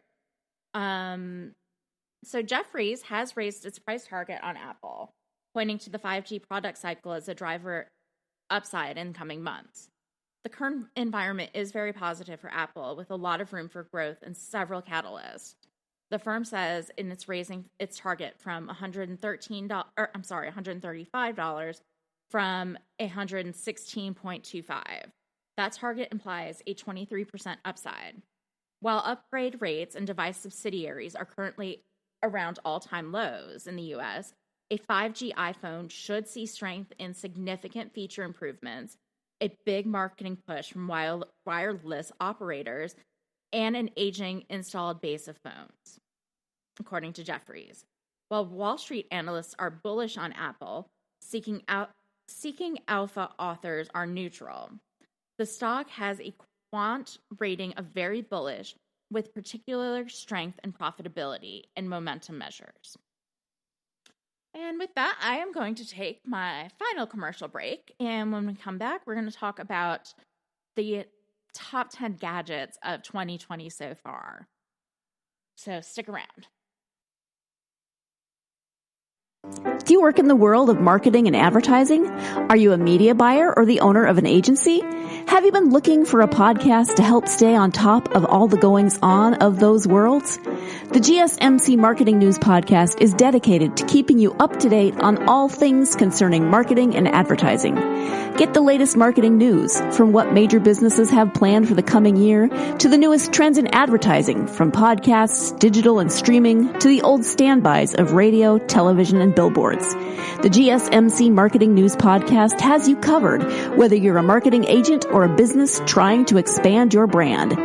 Speaker 2: So Jefferies has raised its price target on Apple, pointing to the 5G product cycle as a driver upside in coming months. The current environment is very positive for Apple, with a lot of room for growth and several catalysts. The firm says it's raising its target from $135 from $116.25. That target implies a 23% upside. While upgrade rates and device subsidiaries are currently around all-time lows in the U.S., a 5G iPhone should see strength in significant feature improvements, a big marketing push from wireless operators, and an aging installed base of phones, according to Jefferies. While Wall Street analysts are bullish on Apple, seeking alpha authors are neutral. The stock has a quant rating of very bullish, with particular strength and profitability and momentum measures. And with that, I am going to take my final commercial break. And when we come back, we're going to talk about the top 10 gadgets of 2020 so far. So stick around.
Speaker 1: Do you work in the world of marketing and advertising? Are you a media buyer or the owner of an agency? Have you been looking for a podcast to help stay on top of all the goings on of those worlds? The GSMC Marketing News Podcast is dedicated to keeping you up to date on all things concerning marketing and advertising. Get the latest marketing news, from what major businesses have planned for the coming year to the newest trends in advertising, from podcasts, digital and streaming, to the old standbys of radio, television, and billboards. The GSMC Marketing News Podcast has you covered, whether you're a marketing agent or a business trying to expand your brand.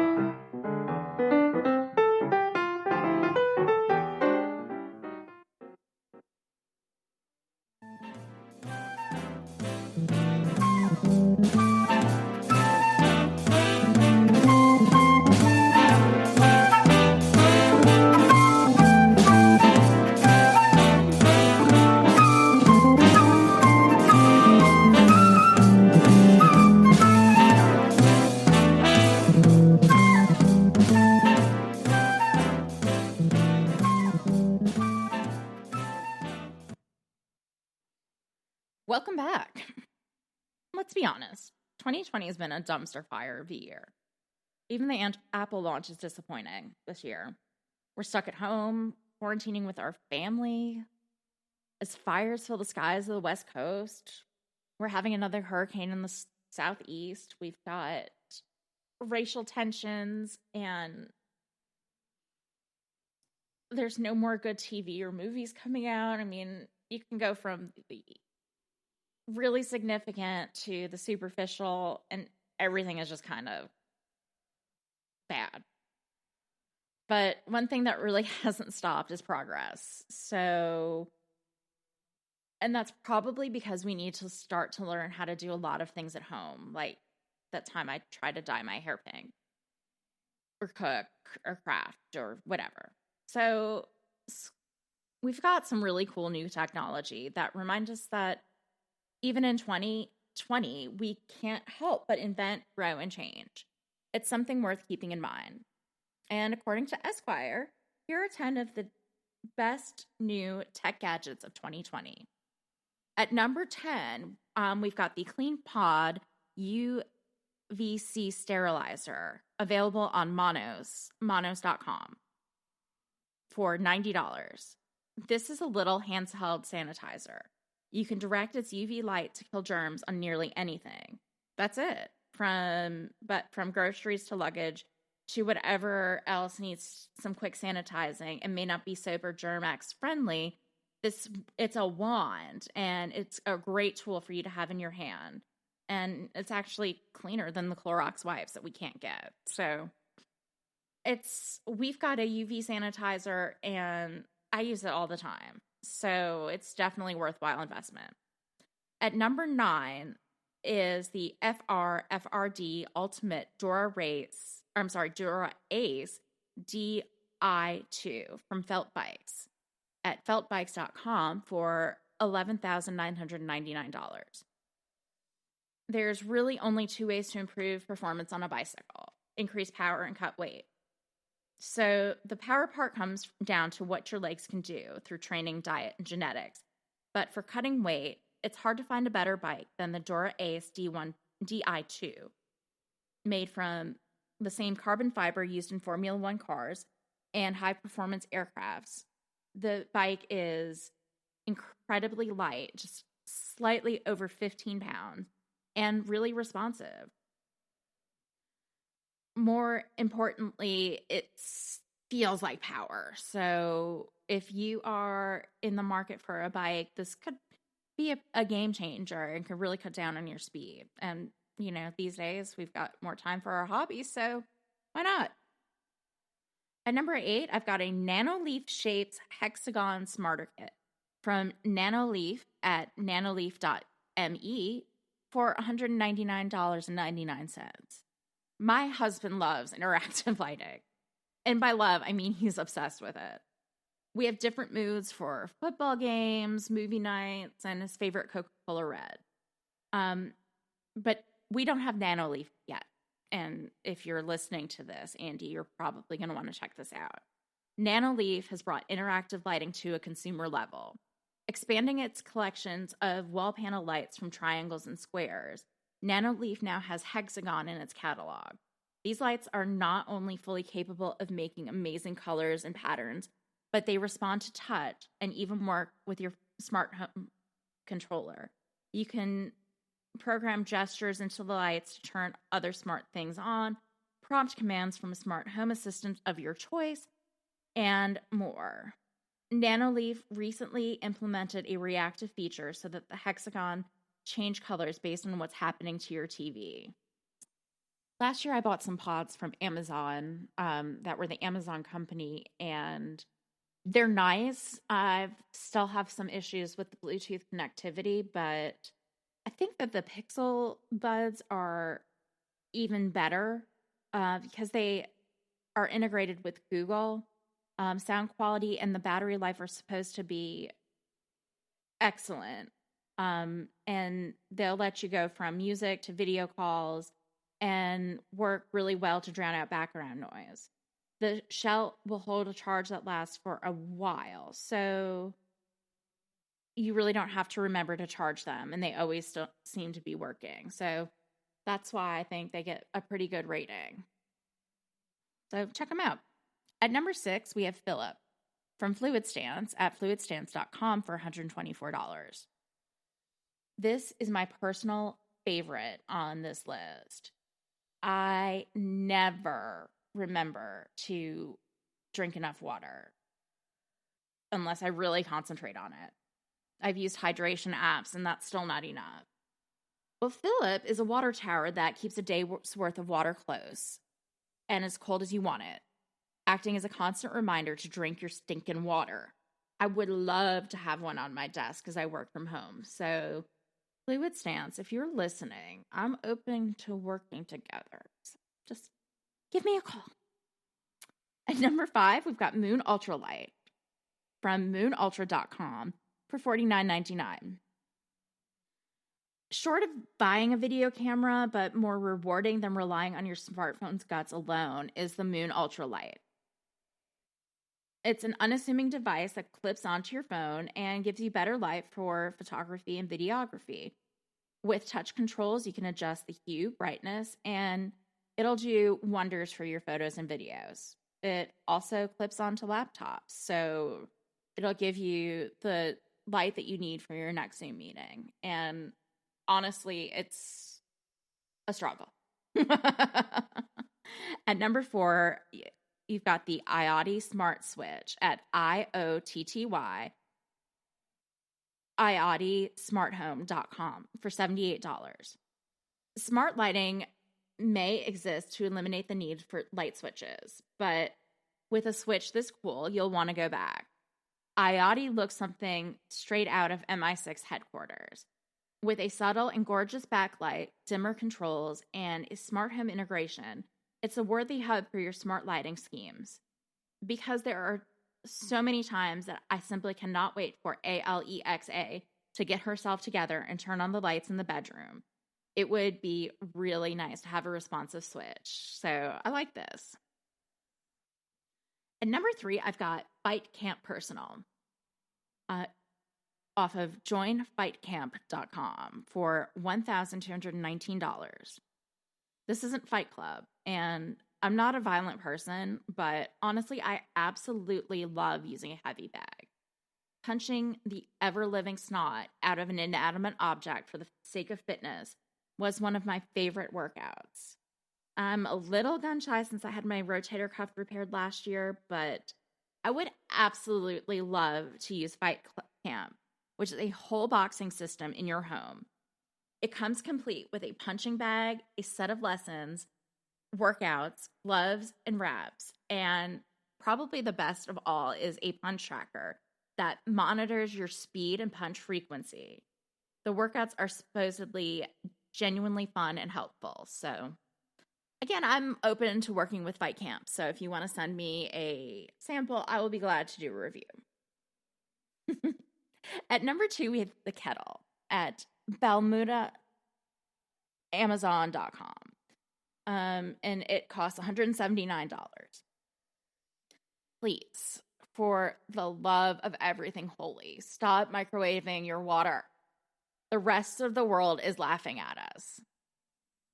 Speaker 2: Welcome back. Let's be honest, 2020 has been a dumpster fire of a year. Even the Apple launch is disappointing this year. We're stuck at home, quarantining with our family. As fires fill the skies of the West Coast, we're having another hurricane in the Southeast. We've got racial tensions, and there's no more good TV or movies coming out. I mean, you can go from the really significant to the superficial, and everything is just kind of bad. But one thing that really hasn't stopped is progress. And that's probably because we need to start to learn how to do a lot of things at home. Like that time I tried to dye my hair pink, or cook, or craft, or whatever. So we've got some really cool new technology that reminds us that even in 2020, we can't help but invent, grow, and change. It's something worth keeping in mind. And according to Esquire, here are 10 of the best new tech gadgets of 2020. At number 10, we've got the CleanPod UVC sterilizer, available on monos.com for $90. This is a little handheld sanitizer. You can direct its UV light to kill germs on nearly anything. That's it. From groceries to luggage to whatever else needs some quick sanitizing and may not be soap or Germ-X friendly. It's a wand, and it's a great tool for you to have in your hand. And it's actually cleaner than the Clorox wipes that we can't get. So we've got a UV sanitizer, and I use it all the time. So it's definitely worthwhile investment. At number 9 is the FRD Ultimate Dura Ace DI2 from Felt Bikes at feltbikes.com for $11,999. There's really only 2 ways to improve performance on a bicycle: increase power and cut weight. So the power part comes down to what your legs can do through training, diet, and genetics. But for cutting weight, it's hard to find a better bike than the Dura Ace Di2, made from the same carbon fiber used in Formula One cars and high-performance aircrafts. The bike is incredibly light, just slightly over 15 pounds, and really responsive. More importantly, it feels like power. So if you are in the market for a bike, this could be a game changer and could really cut down on your speed. And, you know, these days we've got more time for our hobbies, so why not? At number 8, I've got a Nanoleaf shaped hexagon smarter kit from Nanoleaf at nanoleaf.me for $199.99. My husband loves interactive lighting. And by love, I mean he's obsessed with it. We have different moods for football games, movie nights, and his favorite Coca-Cola Red. But we don't have Nanoleaf yet. And if you're listening to this, Andy, you're probably going to want to check this out. Nanoleaf has brought interactive lighting to a consumer level, expanding its collections of wall panel lights from triangles and squares. Nanoleaf now has hexagon in its catalog. These lights are not only fully capable of making amazing colors and patterns, but they respond to touch and even work with your smart home controller. You can program gestures into the lights to turn other smart things on, prompt commands from a smart home assistant of your choice, and more. Nanoleaf recently implemented a reactive feature so that the hexagon change colors based on what's happening to your TV. Last year, I bought some pods from Amazon that were the Amazon company, and they're nice. I still have some issues with the Bluetooth connectivity, but I think that the Pixel buds are even better because they are integrated with Google. Sound quality and the battery life are supposed to be excellent. And they'll let you go from music to video calls and work really well to drown out background noise. The shell will hold a charge that lasts for a while, so you really don't have to remember to charge them, and they always still seem to be working. So that's why I think they get a pretty good rating. So check them out. At number 6, we have Philip from Fluid Stance at fluidstance.com for $124. This is my personal favorite on this list. I never remember to drink enough water unless I really concentrate on it. I've used hydration apps, and that's still not enough. Well, Philip is a water tower that keeps a day's worth of water close and as cold as you want it, acting as a constant reminder to drink your stinking water. I would love to have one on my desk because I work from home. So, Fluid Stance, if you're listening, I'm open to working together. So just give me a call. At number 5, we've got Moon Ultralight from moonultra.com for $49.99. Short of buying a video camera, but more rewarding than relying on your smartphone's guts alone, is the Moon Ultralight. It's an unassuming device that clips onto your phone and gives you better light for photography and videography. With touch controls, you can adjust the hue, brightness, and it'll do wonders for your photos and videos. It also clips onto laptops, so it'll give you the light that you need for your next Zoom meeting. And honestly, it's a struggle. At number 4, you've got the Iot Smart Switch at IOTTY, IoTSmartHome.com for $78. Smart lighting may exist to eliminate the need for light switches, but with a switch this cool, you'll want to go back. Iot looks something straight out of MI6 headquarters. With a subtle and gorgeous backlight, dimmer controls, and a smart home integration, it's a worthy hub for your smart lighting schemes. Because there are so many times that I simply cannot wait for Alexa to get herself together and turn on the lights in the bedroom, it would be really nice to have a responsive switch. So I like this. At number 3, I've got Fight Camp Personal off of joinfightcamp.com for $1,219. This isn't Fight Club, and I'm not a violent person, but honestly, I absolutely love using a heavy bag. Punching the ever-living snot out of an inanimate object for the sake of fitness was one of my favorite workouts. I'm a little gun-shy since I had my rotator cuff repaired last year, but I would absolutely love to use Fight Camp, which is a whole boxing system in your home. It comes complete with a punching bag, a set of lessons, workouts, gloves, and wraps, and probably the best of all is a punch tracker that monitors your speed and punch frequency. The workouts are supposedly genuinely fun and helpful. So, again, I'm open to working with Fight Camp. So if you want to send me a sample, I will be glad to do a review. At number 2, we have the kettle at Bermuda, Amazon.com. And it costs $179. Please, for the love of everything holy, stop microwaving your water. The rest of the world is laughing at us.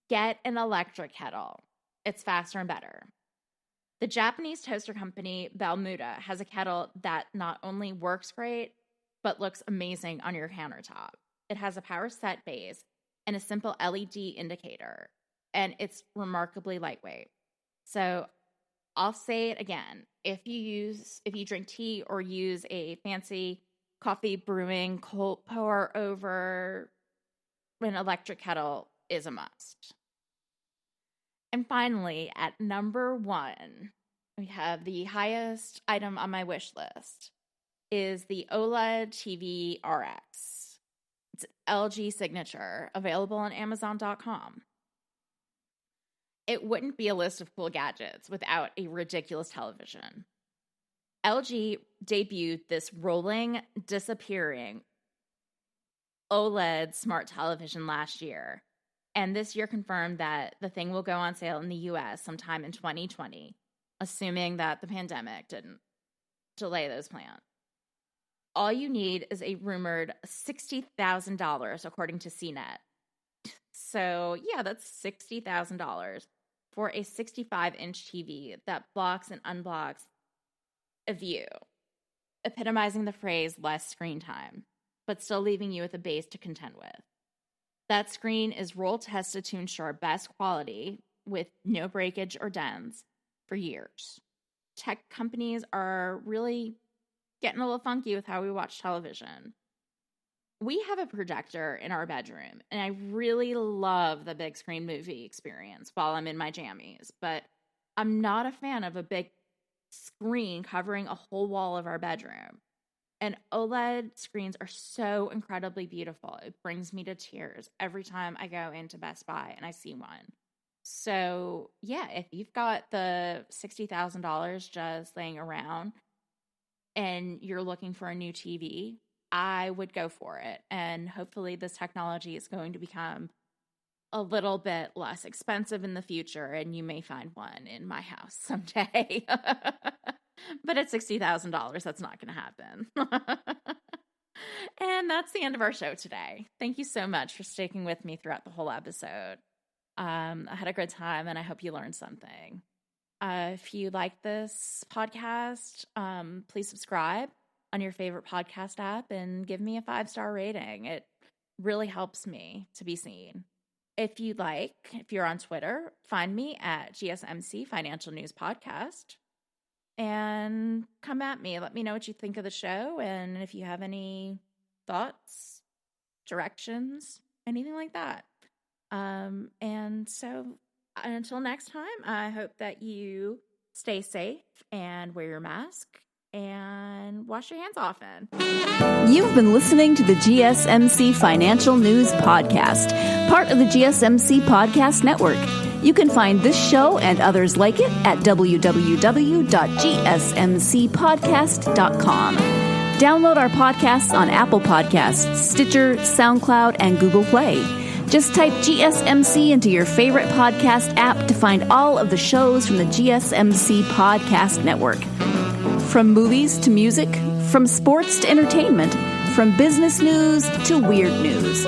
Speaker 2: Get an electric kettle. It's faster and better. The Japanese toaster company Bermuda has a kettle that not only works great, but looks amazing on your countertop. It has a power set base and a simple LED indicator, and it's remarkably lightweight. So I'll say it again. If you drink tea or use a fancy coffee brewing cold pour over, an electric kettle is a must. And finally, at number 1, we have the highest item on my wish list is the OLED TV RX. It's LG Signature, available on Amazon.com. It wouldn't be a list of cool gadgets without a ridiculous television. LG debuted this rolling, disappearing OLED smart television last year, and this year confirmed that the thing will go on sale in the US sometime in 2020, assuming that the pandemic didn't delay those plans. All you need is a rumored $60,000, according to CNET. So, yeah, that's $60,000 for a 65-inch TV that blocks and unblocks a view, epitomizing the phrase less screen time, but still leaving you with a base to contend with. That screen is roll tested to ensure best quality with no breakage or dents for years. Tech companies are really getting a little funky with how we watch television. We have a projector in our bedroom, and I really love the big screen movie experience while I'm in my jammies, but I'm not a fan of a big screen covering a whole wall of our bedroom. And OLED screens are so incredibly beautiful. It brings me to tears every time I go into Best Buy and I see one. So, yeah, if you've got the $60,000 just laying around and you're looking for a new TV, I would go for it. And hopefully this technology is going to become a little bit less expensive in the future, and you may find one in my house someday. But at $60,000, that's not going to happen. And that's the end of our show today. Thank you so much for sticking with me throughout the whole episode. I had a good time, and I hope you learned something. If you like this podcast, please subscribe on your favorite podcast app and give me a 5-star rating. It really helps me to be seen. If you're on Twitter, find me at GSMC Financial News Podcast and come at me. Let me know what you think of the show, and if you have any thoughts, directions, anything like that. And so until next time, I hope that you stay safe and wear your mask and wash your hands often.
Speaker 1: You've been listening to the GSMC Financial News Podcast, part of the GSMC Podcast Network. You can find this show and others like it at www.gsmcpodcast.com. Download our podcasts on Apple Podcasts, Stitcher, SoundCloud, and Google Play. Just type GSMC into your favorite podcast app to find all of the shows from the GSMC Podcast Network. From movies to music, from sports to entertainment, from business news to weird news.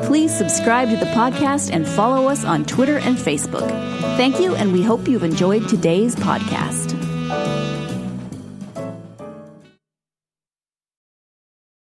Speaker 1: Please subscribe to the podcast and follow us on Twitter and Facebook. Thank you, and we hope you've enjoyed today's podcast.